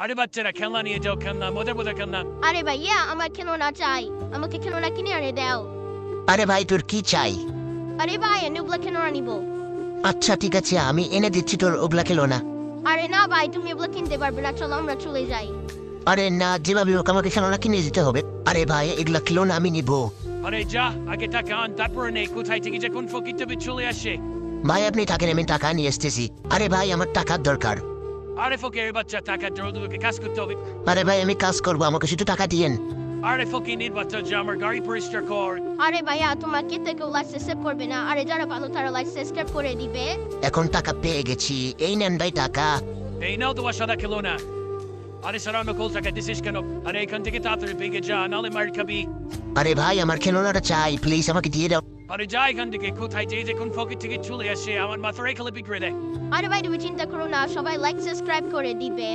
আরে বাচ্চারা খেলনা নিয়ে যাও, খেলনা মজার মজার খেলনা। আরে ভাইয়া আমার খেলনা চাই, আমাকে খেলনা কিনে আনে দাও। আরে ভাই তোর কি চাই? আরে ভাই আমি ওগুলা খেলনা নিবো। আচ্ছা ঠিক আছে, আমি এনে দিচ্ছি তোর ওগুলা খেলো না। আরে না ভাই তুমি ওগুলা কিনতে পারবে না, চলো আমরা চলে যাই। আরে না, যেভাবে হোক আমাকে খেলনা কিনে দিতে হবে। আরে ভাই এগুলা খেলো না, আমি নিবো। আরে যা, আগে টাকা আন, তারপরে নেই। কোথায় থেকে যে কোন ফকিরটা চলে আসে। ভাই আপনি থাকেন, আমি টাকা নিয়ে এসতেছি। আরে ভাই আমার টাকার দরকার। আরে ফকির বাচ্চা, টাকা জরুরি, কাজ করতে হবে। আরে ভাই আমি কাজ করবো, আমাকে শুধু টাকা দিয়েন। আরে ফকির বাচ্চা, যে আমার গাড়ি পরিষ্কার কর। আরে ভাইয়া তোমাকে থেকে লাইসেন্স সেভ করবে না, আরে যারা ভালো তারা লাইসেন্স সেভ করে দিবে। এখন টাকা পেয়ে গেছি, এই নেন ভাই টাকা। এই নাও তোমার সাদা খেলনা। আরে সারা নকল টাকা দিছিস কেন? আরে এখান থেকে তাড়াতাড়ি ভেঙে যা, নাহলে মার খাবি। আরে ভাই আমার খেলনাটা চাই, প্লিজ আমাকে দিয়ে দাও। আরে যা এখান থেকে, কোথায় যে কোন ফকির থেকে চলে আসে, আমার মাথার এখানে বিগড়ে দেয়। আরে ভাই তুমি চিন্তা করো না, সবাই লাইক সাবস্ক্রাইব করে দিবে।